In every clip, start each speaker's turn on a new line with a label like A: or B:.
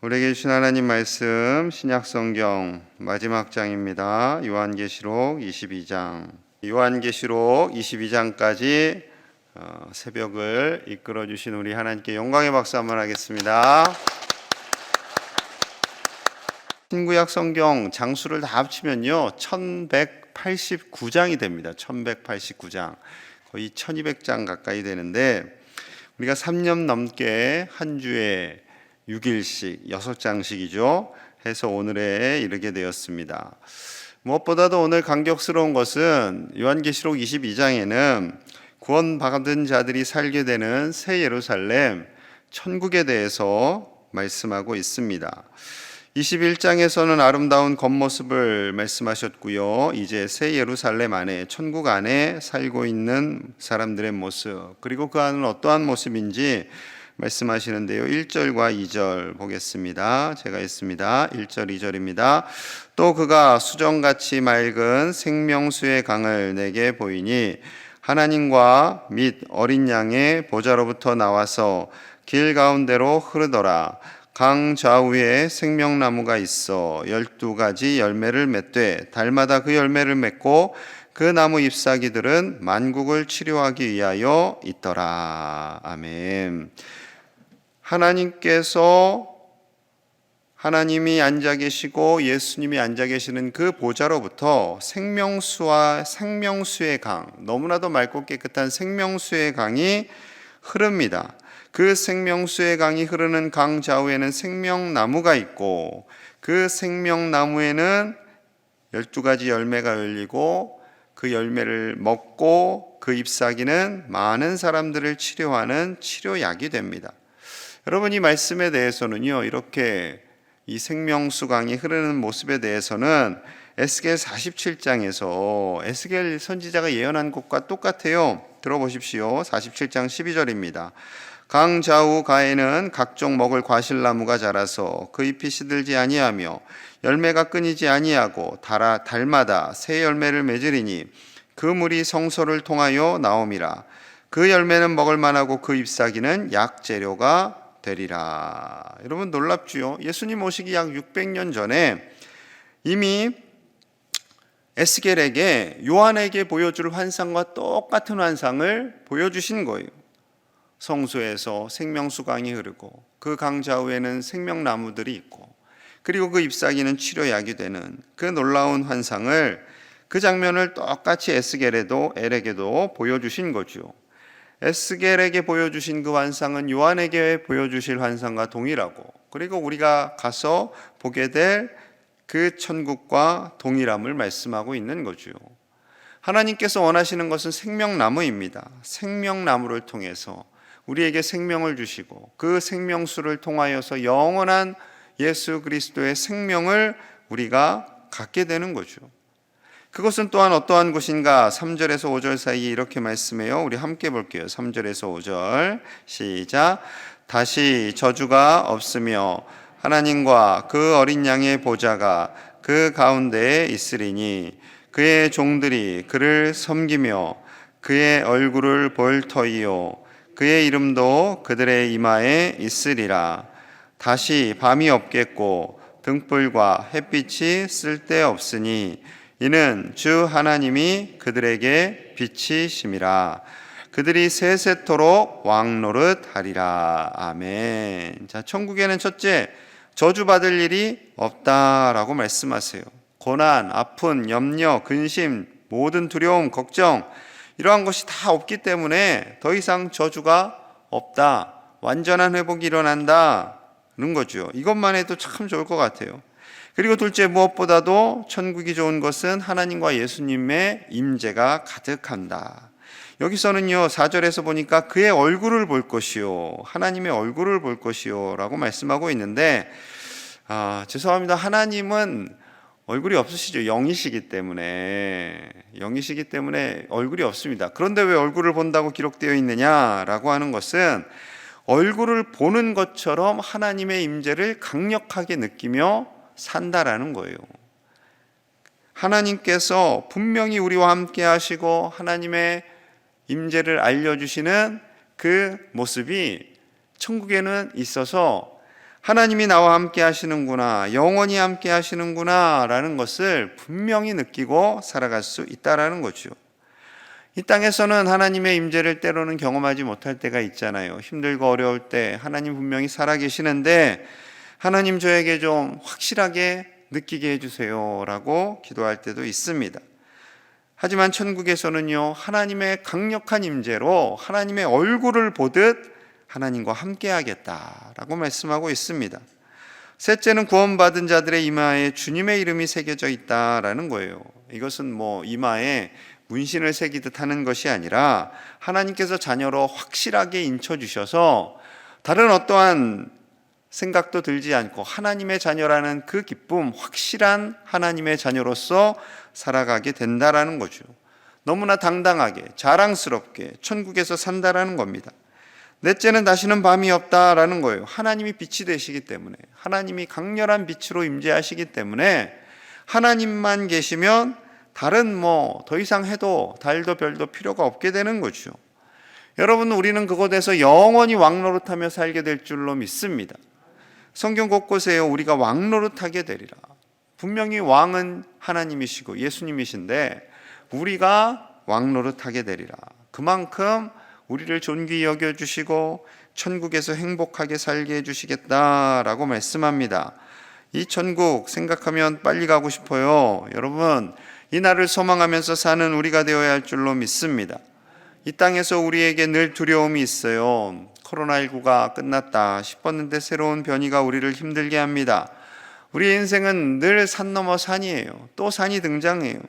A: 우리에게 주신 하나님 말씀 신약성경 마지막 장입니다. 요한계시록 22장. 요한계시록 22장까지 새벽을 이끌어 주신 우리 하나님께 영광의 박수 한번 하겠습니다. 신구약 성경 장수를 다 합치면요 1189장이 됩니다. 1189장. 거의 1200장 가까이 되는데 우리가 3년 넘게 한 주에 6일씩 6장씩이죠 해서 오늘에 이르게 되었습니다. 무엇보다도 오늘 감격스러운 것은 요한계시록 22장에는 구원받은 자들이 살게 되는 새 예루살렘 천국에 대해서 말씀하고 있습니다. 21장에서는 아름다운 겉모습을 말씀하셨고요. 이제 새 예루살렘 안에 천국 안에 살고 있는 사람들의 모습, 그리고 그 안은 어떠한 모습인지 말씀하시는데요. 1절과 2절 보겠습니다. 제가 읽습니다. 1절 2절입니다. 또 그가 수정같이 맑은 생명수의 강을 내게 보이니 하나님과 및 어린 양의 보좌로부터 나와서 길 가운데로 흐르더라. 강 좌우에 생명나무가 있어 12가지 열매를 맺되 달마다 그 열매를 맺고 그 나무 잎사귀들은 만국을 치료하기 위하여 있더라. 아멘. 하나님이 앉아 계시고 예수님이 앉아 계시는 그 보좌로부터 생명수의 강, 너무나도 맑고 깨끗한 생명수의 강이 흐릅니다. 그 생명수의 강이 흐르는 강 좌우에는 생명나무가 있고 그 생명나무에는 12가지 열매가 열리고 그 열매를 먹고 그 잎사귀는 많은 사람들을 치료하는 치료약이 됩니다. 여러분, 이 말씀에 대해서는요, 이렇게 이 생명수 강이 흐르는 모습에 대해서는 에스겔 47장에서 에스겔 선지자가 예언한 것과 똑같아요. 들어보십시오. 47장 12절입니다. 강 좌우 가에는 각종 먹을 과실나무가 자라서 그 잎이 시들지 아니하며 열매가 끊이지 아니하고 달마다 새 열매를 맺으리니 그 물이 성소를 통하여 나옴이라. 그 열매는 먹을 만하고 그 잎사귀는 약재료가 되리라. 여러분, 놀랍지요? 예수님 오시기 약 600년 전에 이미 에스겔에게 요한에게 보여줄 환상과 똑같은 환상을 보여주신 거예요. 성소에서 생명수강이 흐르고 그 강 좌우에는 생명나무들이 있고 그리고 그 잎사귀는 치료약이 되는 그 놀라운 환상을, 그 장면을 똑같이 에스겔에게도 보여주신 거죠. 에스겔에게 보여주신 그 환상은 요한에게 보여주실 환상과 동일하고, 그리고 우리가 가서 보게 될 그 천국과 동일함을 말씀하고 있는 거죠. 하나님께서 원하시는 것은 생명나무입니다. 생명나무를 통해서 우리에게 생명을 주시고 그 생명수를 통하여서 영원한 예수 그리스도의 생명을 우리가 갖게 되는 거죠. 그것은 또한 어떠한 것인가? 3절에서 5절 사이에 이렇게 말씀해요. 우리 함께 볼게요. 3절에서 5절 시작. 다시 저주가 없으며 하나님과 그 어린 양의 보좌가 그 가운데에 있으리니 그의 종들이 그를 섬기며 그의 얼굴을 볼 터이요 그의 이름도 그들의 이마에 있으리라. 다시 밤이 없겠고 등불과 햇빛이 쓸데없으니 이는 주 하나님이 그들에게 빛이심이라. 그들이 세세토록 왕노릇하리라. 아멘. 자, 천국에는 첫째, 저주받을 일이 없다라고 말씀하세요. 고난, 아픈, 염려, 근심, 모든 두려움, 걱정, 이러한 것이 다 없기 때문에 더 이상 저주가 없다, 완전한 회복이 일어난다는 거죠. 이것만 해도 참 좋을 것 같아요. 그리고 둘째, 무엇보다도 천국이 좋은 것은 하나님과 예수님의 임재가 가득한다. 여기서는요 4절에서 보니까 그의 얼굴을 볼 것이요, 하나님의 얼굴을 볼 것이요 라고 말씀하고 있는데, 죄송합니다. 하나님은 얼굴이 없으시죠. 영이시기 때문에 얼굴이 없습니다. 그런데 왜 얼굴을 본다고 기록되어 있느냐라고 하는 것은 얼굴을 보는 것처럼 하나님의 임재를 강력하게 느끼며 산다라는 거예요. 하나님께서 분명히 우리와 함께 하시고 하나님의 임재를 알려주시는 그 모습이 천국에는 있어서 하나님이 나와 함께 하시는구나, 영원히 함께 하시는구나 라는 것을 분명히 느끼고 살아갈 수 있다라는 거죠. 이 땅에서는 하나님의 임재를 때로는 경험하지 못할 때가 있잖아요. 힘들고 어려울 때 하나님 분명히 살아계시는데 하나님 저에게 좀 확실하게 느끼게 해주세요 라고 기도할 때도 있습니다. 하지만 천국에서는요, 하나님의 강력한 임재로 하나님의 얼굴을 보듯 하나님과 함께 하겠다라고 말씀하고 있습니다. 셋째는 구원받은 자들의 이마에 주님의 이름이 새겨져 있다라는 거예요. 이것은 이마에 문신을 새기듯 하는 것이 아니라 하나님께서 자녀로 확실하게 인쳐주셔서 다른 어떠한 생각도 들지 않고 하나님의 자녀라는 그 기쁨, 확실한 하나님의 자녀로서 살아가게 된다라는 거죠. 너무나 당당하게 자랑스럽게 천국에서 산다라는 겁니다. 넷째는 다시는 밤이 없다라는 거예요. 하나님이 빛이 되시기 때문에, 하나님이 강렬한 빛으로 임재하시기 때문에 하나님만 계시면 다른 더 이상 해도 달도 별도 필요가 없게 되는 거죠. 여러분, 우리는 그곳에서 영원히 왕노릇하며 살게 될 줄로 믿습니다. 성경 곳곳에요, 우리가 왕노릇하게 되리라. 분명히 왕은 하나님이시고 예수님이신데 우리가 왕노릇하게 되리라. 그만큼 우리를 존귀히 여겨주시고 천국에서 행복하게 살게 해주시겠다라고 말씀합니다. 이 천국 생각하면 빨리 가고 싶어요. 여러분, 이 날을 소망하면서 사는 우리가 되어야 할 줄로 믿습니다. 이 땅에서 우리에게 늘 두려움이 있어요. 코로나19가 끝났다 싶었는데 새로운 변이가 우리를 힘들게 합니다. 우리의 인생은 늘 산 넘어 산이에요. 또 산이 등장해요.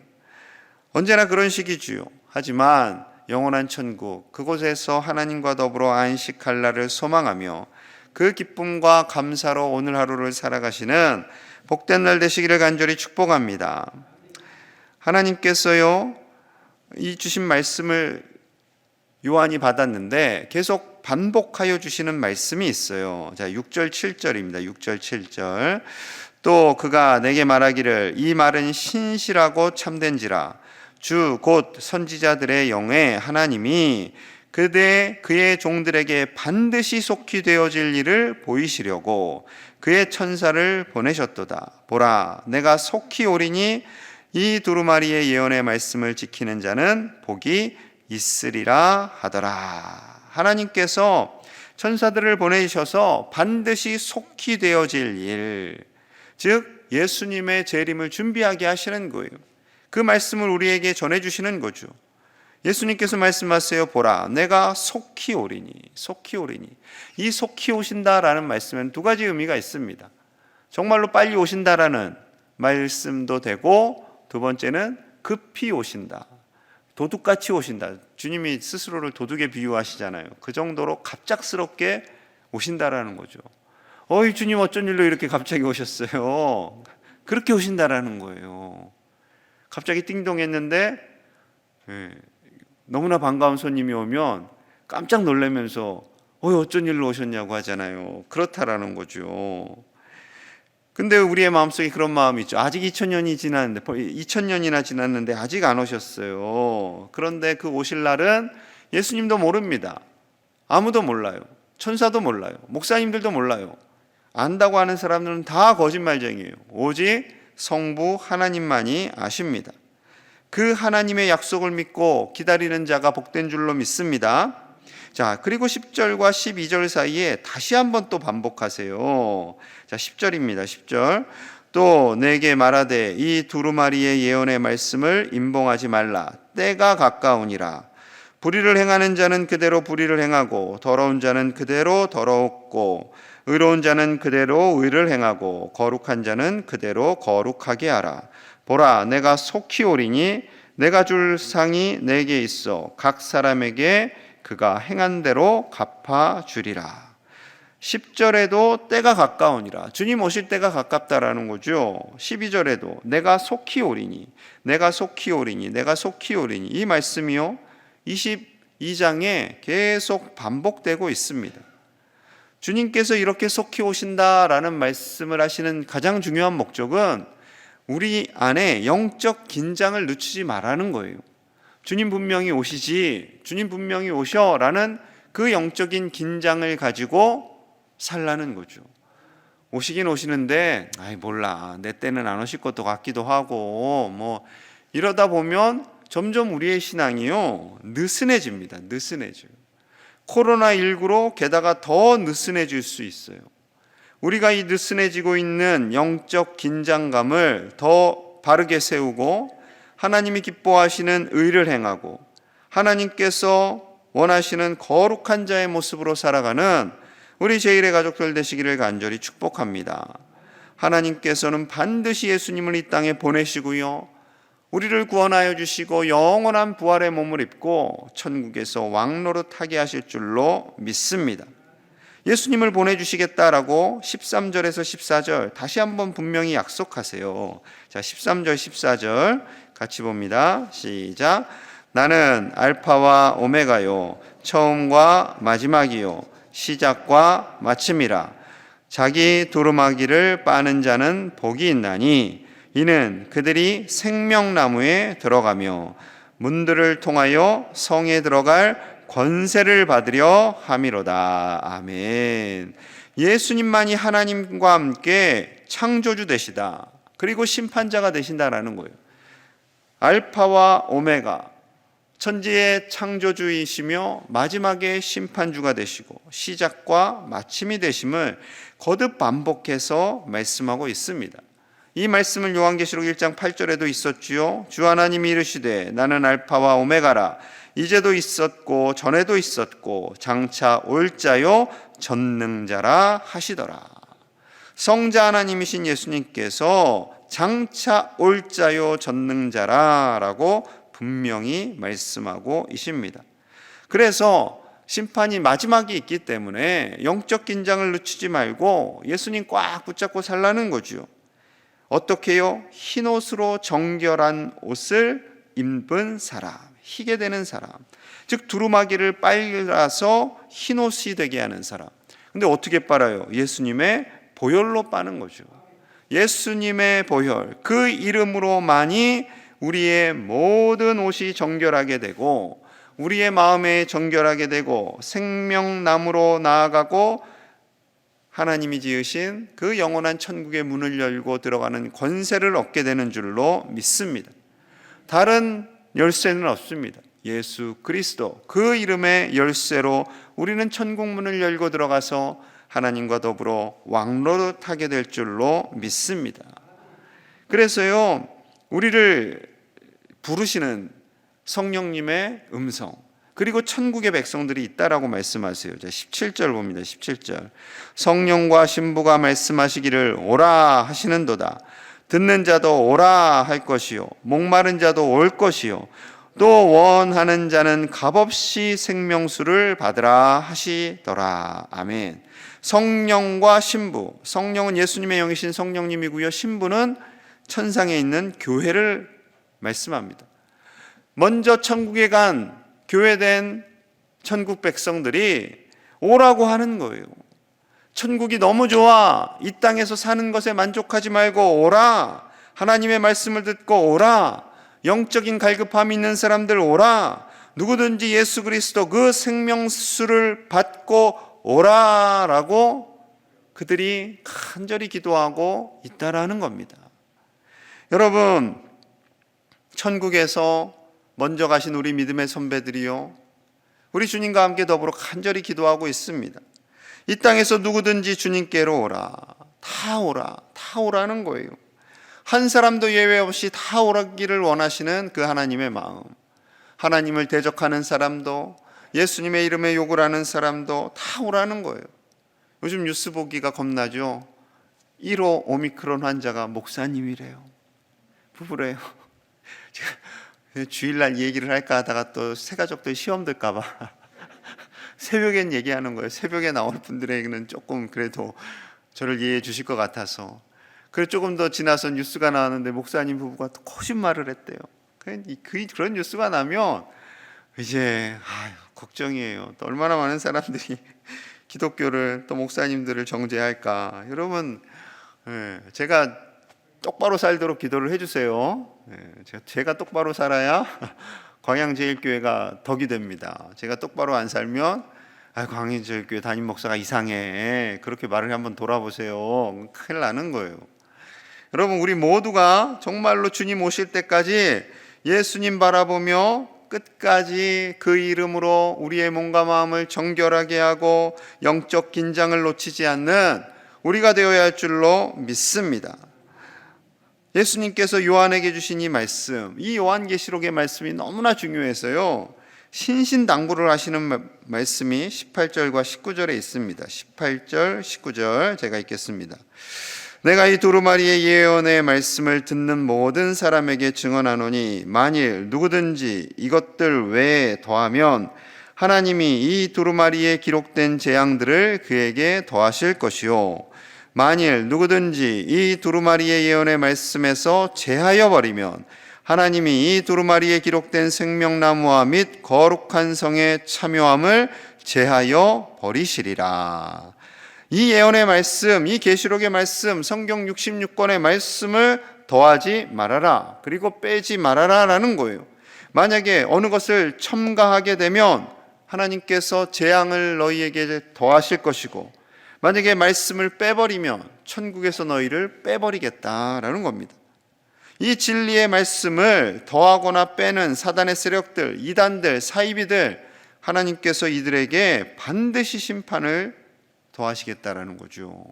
A: 언제나 그런 시기지요. 하지만 영원한 천국, 그곳에서 하나님과 더불어 안식할 날을 소망하며 그 기쁨과 감사로 오늘 하루를 살아가시는 복된 날 되시기를 간절히 축복합니다. 하나님께서요, 이 주신 말씀을 요한이 받았는데 계속 반복하여 주시는 말씀이 있어요. 자, 6절 7절입니다. 6절 7절. 또 그가 내게 말하기를 이 말은 신실하고 참된지라 주 곧 선지자들의 영에 하나님이 그의 종들에게 반드시 속히 되어질 일을 보이시려고 그의 천사를 보내셨도다. 보라, 내가 속히 오리니 이 두루마리의 예언의 말씀을 지키는 자는 복이 있으리라 하더라. 하나님께서 천사들을 보내셔서 반드시 속히 되어질 일, 즉 예수님의 재림을 준비하게 하시는 거예요. 그 말씀을 우리에게 전해주시는 거죠. 예수님께서 말씀하세요. 보라, 내가 속히 오리니. 속히 오리니. 이 속히 오신다라는 말씀은 두 가지 의미가 있습니다. 정말로 빨리 오신다라는 말씀도 되고, 두 번째는 급히 오신다, 도둑같이 오신다. 주님이 스스로를 도둑에 비유하시잖아요. 그 정도로 갑작스럽게 오신다라는 거죠. 어이, 주님 어쩐 일로 이렇게 갑자기 오셨어요? 그렇게 오신다라는 거예요. 갑자기 띵동했는데 너무나 반가운 손님이 오면 깜짝 놀라면서 어쩐 일로 오셨냐고 하잖아요. 그렇다라는 거죠. 근데 우리의 마음속에 그런 마음이 있죠. 아직 2000년이 지났는데, 2000년이나 지났는데 아직 안 오셨어요. 그런데 그 오실 날은 예수님도 모릅니다. 아무도 몰라요. 천사도 몰라요. 목사님들도 몰라요. 안다고 하는 사람들은 다 거짓말쟁이에요. 오직 성부 하나님만이 아십니다. 그 하나님의 약속을 믿고 기다리는 자가 복된 줄로 믿습니다. 자, 그리고 10절과 12절 사이에 다시 한번 또 반복하세요. 자, 10절입니다. 10절. 또 내게 말하되 이 두루마리의 예언의 말씀을 임봉하지 말라. 때가 가까우니라. 불의를 행하는 자는 그대로 불의를 행하고 더러운 자는 그대로 더럽고 의로운 자는 그대로 의를 행하고 거룩한 자는 그대로 거룩하게 하라. 보라, 내가 속히 오리니 내가 줄 상이 내게 있어 각 사람에게 그가 행한 대로 갚아주리라. 10절에도 때가 가까우니라. 주님 오실 때가 가깝다라는 거죠. 12절에도 내가 속히 오리니, 내가 속히 오리니, 내가 속히 오리니. 이 말씀이요 22장에 계속 반복되고 있습니다. 주님께서 이렇게 속히 오신다라는 말씀을 하시는 가장 중요한 목적은 우리 안에 영적 긴장을 늦추지 말라는 거예요. 주님 분명히 오시지, 주님 분명히 오셔라는 그 영적인 긴장을 가지고 살라는 거죠. 오시긴 오시는데 아이 몰라, 내 때는 안 오실 것도 같기도 하고 뭐 이러다 보면 점점 우리의 신앙이요 느슨해집니다. 느슨해져요. 코로나19로 게다가 더 느슨해질 수 있어요. 우리가 이 느슨해지고 있는 영적 긴장감을 더 바르게 세우고 하나님이 기뻐하시는 의를 행하고 하나님께서 원하시는 거룩한 자의 모습으로 살아가는 우리 제1의 가족들 되시기를 간절히 축복합니다. 하나님께서는 반드시 예수님을 이 땅에 보내시고요, 우리를 구원하여 주시고 영원한 부활의 몸을 입고 천국에서 왕노릇하게 하실 줄로 믿습니다. 예수님을 보내주시겠다라고 13절에서 14절 다시 한번 분명히 약속하세요. 자, 13절 14절 같이 봅니다. 시작. 나는 알파와 오메가요 처음과 마지막이요 시작과 마침이라. 자기 두루마기를 빠는 자는 복이 있나니 이는 그들이 생명나무에 들어가며 문들을 통하여 성에 들어갈 권세를 받으려 함이로다. 아멘. 예수님만이 하나님과 함께 창조주 되시다. 그리고 심판자가 되신다라는 거예요. 알파와 오메가, 천지의 창조주이시며 마지막에 심판주가 되시고 시작과 마침이 되심을 거듭 반복해서 말씀하고 있습니다. 이 말씀을 요한계시록 1장 8절에도 있었지요. 주 하나님이 이르시되 나는 알파와 오메가라. 이제도 있었고 전에도 있었고 장차 올 자요 전능자라 하시더라. 성자 하나님이신 예수님께서 장차 올 자요 전능자라라고 분명히 말씀하고 계십니다. 그래서 심판이 마지막이 있기 때문에 영적 긴장을 늦추지 말고 예수님 꽉 붙잡고 살라는 거죠. 어떻게요? 흰옷으로 정결한 옷을 입은 사람, 희게 되는 사람, 즉 두루마기를 빨아서 흰옷이 되게 하는 사람. 근데 어떻게 빨아요? 예수님의 보혈로 빠는 거죠. 예수님의 보혈, 그 이름으로만이 우리의 모든 옷이 정결하게 되고 우리의 마음에 정결하게 되고 생명나무로 나아가고 하나님이 지으신 그 영원한 천국의 문을 열고 들어가는 권세를 얻게 되는 줄로 믿습니다. 다른 열쇠는 없습니다. 예수 그리스도, 그 이름의 열쇠로 우리는 천국 문을 열고 들어가서 하나님과 더불어 왕노릇하게 될 줄로 믿습니다. 그래서요, 우리를 부르시는 성령님의 음성, 그리고 천국의 백성들이 있다라고 말씀하세요. 자, 17절 봅니다. 17절. 성령과 신부가 말씀하시기를 오라 하시는도다. 듣는 자도 오라 할 것이요 목마른 자도 올 것이요 또 원하는 자는 값없이 생명수를 받으라 하시더라. 아멘. 성령과 신부, 성령은 예수님의 영이신 성령님이고요, 신부는 천상에 있는 교회를 말씀합니다. 먼저 천국에 간 교회된 천국 백성들이 오라고 하는 거예요. 천국이 너무 좋아, 이 땅에서 사는 것에 만족하지 말고 오라. 하나님의 말씀을 듣고 오라. 영적인 갈급함이 있는 사람들 오라. 누구든지 예수 그리스도 그 생명수를 받고 오라라고 그들이 간절히 기도하고 있다라는 겁니다. 여러분, 천국에서 먼저 가신 우리 믿음의 선배들이요, 우리 주님과 함께 더불어 간절히 기도하고 있습니다. 이 땅에서 누구든지 주님께로 오라. 다 오라. 다 오라는 거예요. 한 사람도 예외 없이 다 오라기를 원하시는 그 하나님의 마음. 하나님을 대적하는 사람도, 예수님의 이름에 욕을 하는 사람도 다 오라는 거예요. 요즘 뉴스 보기가 겁나죠. 1호 오미크론 환자가 목사님이래요. 부부래요. 주일날 얘기를 할까 하다가 또 새가족들 시험 들까 봐 새벽엔 얘기하는 거예요. 새벽에 나올 분들에게는 조금 그래도 저를 이해해 주실 것 같아서. 그래 조금 더 지나서 뉴스가 나왔는데 목사님 부부가 또 거짓말을 했대요. 그런 뉴스가 나면 이제 걱정이에요. 또 얼마나 많은 사람들이 기독교를, 또 목사님들을 정죄할까. 여러분, 제가 똑바로 살도록 기도를 해주세요. 제가 똑바로 살아야 광양제일교회가 덕이 됩니다. 제가 똑바로 안 살면 광인절교회 담임 목사가 이상해, 그렇게 말을 한번 돌아보세요. 큰일 나는 거예요. 여러분, 우리 모두가 정말로 주님 오실 때까지 예수님 바라보며 끝까지 그 이름으로 우리의 몸과 마음을 정결하게 하고 영적 긴장을 놓치지 않는 우리가 되어야 할 줄로 믿습니다. 예수님께서 요한에게 주신 이 말씀, 이 요한계시록의 말씀이 너무나 중요해서요, 신신당부를 하시는 말씀이 18절과 19절에 있습니다. 18절, 19절 제가 읽겠습니다. 내가 이 두루마리의 예언의 말씀을 듣는 모든 사람에게 증언하노니 만일 누구든지 이것들 외에 더하면 하나님이 이 두루마리에 기록된 재앙들을 그에게 더하실 것이요, 만일 누구든지 이 두루마리의 예언의 말씀에서 제하여 버리면 하나님이 이 두루마리에 기록된 생명나무와 및 거룩한 성의 참여함을 제하여 버리시리라. 이 예언의 말씀, 이 계시록의 말씀, 성경 66권의 말씀을 더하지 말아라, 그리고 빼지 말아라 라는 거예요. 만약에 어느 것을 첨가하게 되면 하나님께서 재앙을 너희에게 더하실 것이고, 만약에 말씀을 빼버리면 천국에서 너희를 빼버리겠다라는 겁니다. 이 진리의 말씀을 더하거나 빼는 사단의 세력들, 이단들, 사이비들, 하나님께서 이들에게 반드시 심판을 더하시겠다라는 거죠.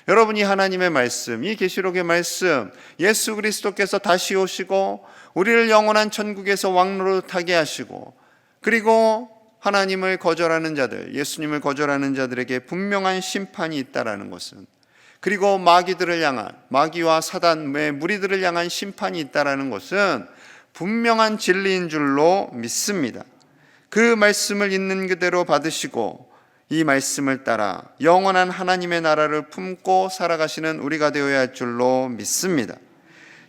A: 여러분이 하나님의 말씀, 이 계시록의 말씀, 예수 그리스도께서 다시 오시고 우리를 영원한 천국에서 왕노릇하게 하시고, 그리고 하나님을 거절하는 자들, 예수님을 거절하는 자들에게 분명한 심판이 있다라는 것은, 그리고 마귀들을 향한, 마귀와 사단의 무리들을 향한 심판이 있다라는 것은 분명한 진리인 줄로 믿습니다. 그 말씀을 있는 그대로 받으시고 이 말씀을 따라 영원한 하나님의 나라를 품고 살아가시는 우리가 되어야 할 줄로 믿습니다.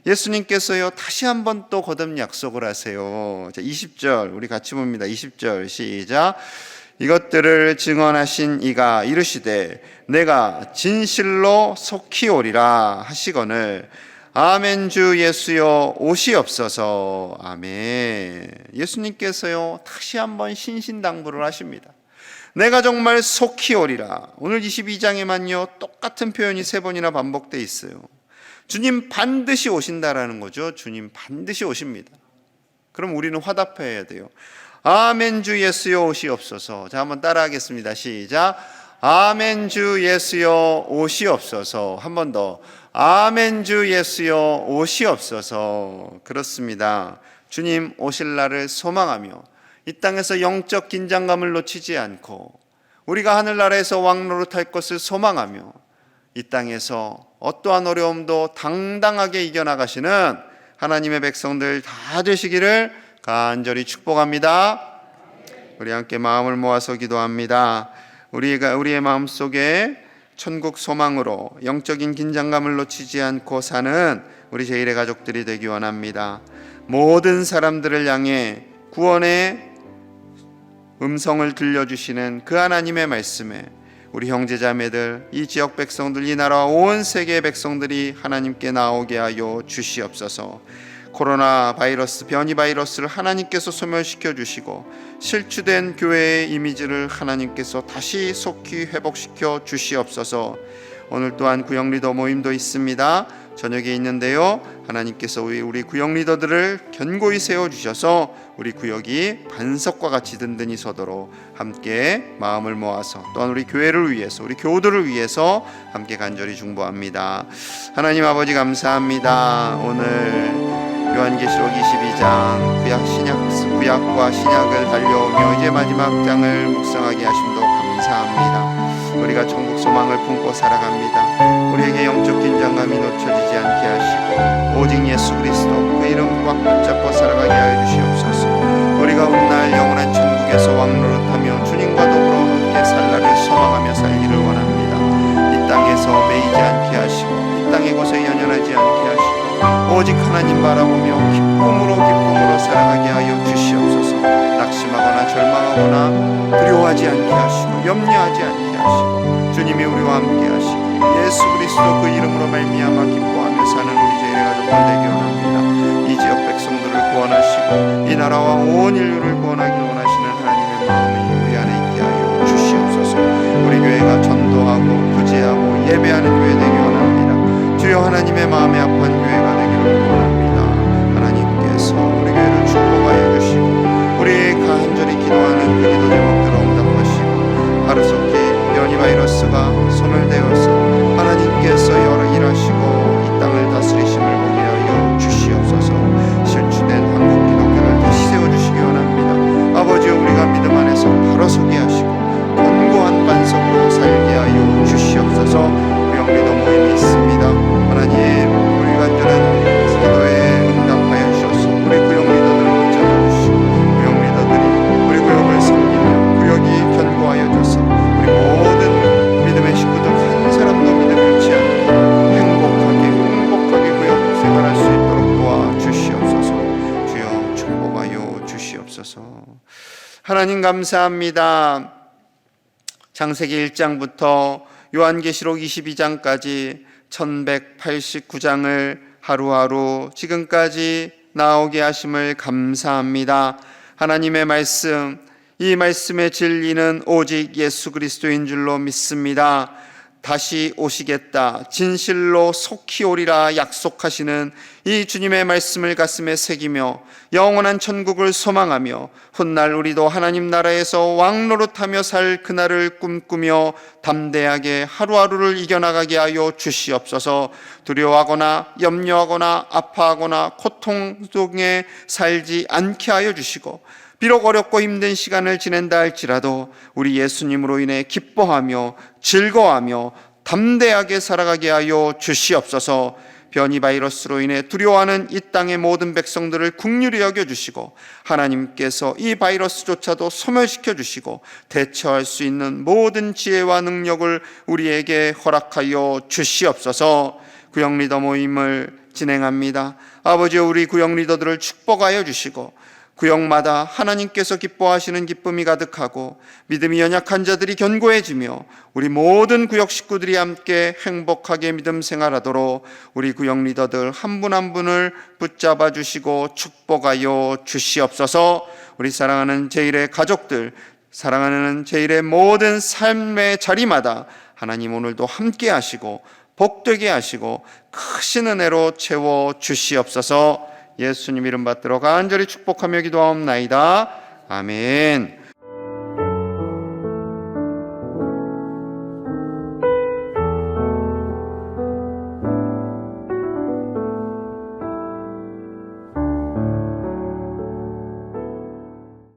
A: 예수님께서요, 다시 한번 또 거듭 약속을 하세요. 20절 우리 같이 봅니다. 20절 시작. 이것들을 증언하신 이가 이르시되 내가 진실로 속히 오리라 하시거늘 아멘. 주 예수여 오시옵소서. 아멘. 예수님께서요, 다시 한번 신신당부를 하십니다. 내가 정말 속히 오리라. 오늘 22장에만요 똑같은 표현이 3번이나 반복되어 있어요. 주님 반드시 오신다라는 거죠. 주님 반드시 오십니다. 그럼 우리는 화답해야 돼요. 아멘. 주 예수여 오시옵소서. 자, 한번 따라하겠습니다. 시작. 아멘. 주 예수여 오시옵소서. 한 번 더. 아멘. 주 예수여 오시옵소서. 그렇습니다. 주님 오실 날을 소망하며 이 땅에서 영적 긴장감을 놓치지 않고 우리가 하늘나라에서 왕노릇할 것을 소망하며 이 땅에서 어떠한 어려움도 당당하게 이겨나가시는 하나님의 백성들 다 되시기를 간절히 축복합니다. 우리 함께 마음을 모아서 기도합니다. 우리의 마음속에 천국 소망으로 영적인 긴장감을 놓치지 않고 사는 우리 제1의 가족들이 되기 원합니다. 모든 사람들을 향해 구원의 음성을 들려주시는 그 하나님의 말씀에 우리 형제자매들, 이 지역 백성들, 이 나라와 온 세계의 백성들이 하나님께 나오게 하여 주시옵소서. 코로나 바이러스, 변이 바이러스를 하나님께서 소멸시켜 주시고 실추된 교회의 이미지를 하나님께서 다시 속히 회복시켜 주시옵소서. 오늘 또한 구역 리더 모임도 있습니다. 저녁에 있는데요, 하나님께서 우리 구역 리더들을 견고히 세워주셔서 우리 구역이 반석과 같이 든든히 서도록 함께 마음을 모아서, 또한 우리 교회를 위해서, 우리 교우들을 위해서 함께 간절히 중보합니다. 하나님 아버지 감사합니다. 오늘 요한계시록 22장 구약과 신약을 달려오며 이제 마지막 장을 묵상하게 하심도 감사합니다. 우리가 천국 소망을 품고 살아갑니다. 우리에게 영적 긴장감이 놓쳐지지 않게 하시고 오직 예수 그리스도 그 이름 꽉 붙잡고 살아가게 하여 주시옵소서. 우리가 훗날 영원한 천국에서 왕노릇하며 주님과 더불어 함께 살 날을 소망하며 살기를 원합니다. 이 땅에서 매이지 않게 하시고 이 땅의 곳에 연연하지 않게 하시고 오직 하나님 바라보며 기쁨으로 살아가게 하여 주시옵소서. 낙심하거나 절망하거나 두려워하지 않게 하시고 염려하지 않게 하시고 주님이 우리와 함께 하시고 예수 그리스도 그 이름으로 말미암아 기뻐하며 사는 우리 제1의 가족들 되기 원합니다. 이 지역 백성들을 구원하시고 이 나라와 온 인류를 구원하기를 원하시는 하나님의 마음이 우리 안에 있게 하여 주시옵소서. 예배하는 교회 되기 원합니다. 주여 하나님의 마음에 합한 교회가 되기를 원합니다. 하나님께서 우리 교회를 축복하여 주시고 우리 간절히 기도하는 그 기도 제목들을 응답하시고 하루속히 변이 바이러스가 손을 대어서 하나님께서 여러 일하시고 이 땅을 다스리심을 보게 하여 주시옵소서. 실추된 한국 기독교를 다시 세워주시기 원합니다. 아버지여 우리가 믿음 안에서 바로 서게 하시고 견고한 반석으로 살게 하여 주시옵소서. 우리 영리도 모임이 있습니다. 하나님 우리 간절한 기도에 응답하여 주셔서 우리 구역 리더들을 붙잡아 주시고 구역 리더들이 우리 구역을 섬기며 구역이 견고하여 줘서 우리 모든 믿음의 식구들 한 사람도 믿음 잃지 않고 행복하게 구역 생활할 수 있도록 도와주시옵소서. 주여 축복하여 주시옵소서. 하나님 감사합니다. 창세기 1장부터 요한계시록 22장까지 1189장을 하루하루 지금까지 나오게 하심을 감사합니다. 하나님의 말씀, 이 말씀의 진리는 오직 예수 그리스도인 줄로 믿습니다. 다시 오시겠다, 진실로 속히 오리라 약속하시는 이 주님의 말씀을 가슴에 새기며 영원한 천국을 소망하며 훗날 우리도 하나님 나라에서 왕노릇하며 살 그날을 꿈꾸며 담대하게 하루하루를 이겨나가게 하여 주시옵소서. 두려워하거나 염려하거나 아파하거나 고통 속에 살지 않게 하여 주시고 비록 어렵고 힘든 시간을 지낸다 할지라도 우리 예수님으로 인해 기뻐하며 즐거워하며 담대하게 살아가게 하여 주시옵소서. 변이 바이러스로 인해 두려워하는 이 땅의 모든 백성들을 긍휼히 여겨주시고 하나님께서 이 바이러스조차도 소멸시켜 주시고 대처할 수 있는 모든 지혜와 능력을 우리에게 허락하여 주시옵소서. 구역 리더 모임을 진행합니다. 아버지 우리 구역 리더들을 축복하여 주시고 구역마다 하나님께서 기뻐하시는 기쁨이 가득하고 믿음이 연약한 자들이 견고해지며 우리 모든 구역 식구들이 함께 행복하게 믿음 생활하도록 우리 구역 리더들 한 분 한 분을 붙잡아 주시고 축복하여 주시옵소서. 우리 사랑하는 제1의 가족들, 사랑하는 제1의 모든 삶의 자리마다 하나님 오늘도 함께 하시고 복되게 하시고 크신 은혜로 채워 주시옵소서. 예수님 이름 받들어 간절히 축복하며 기도하옵나이다. 아멘.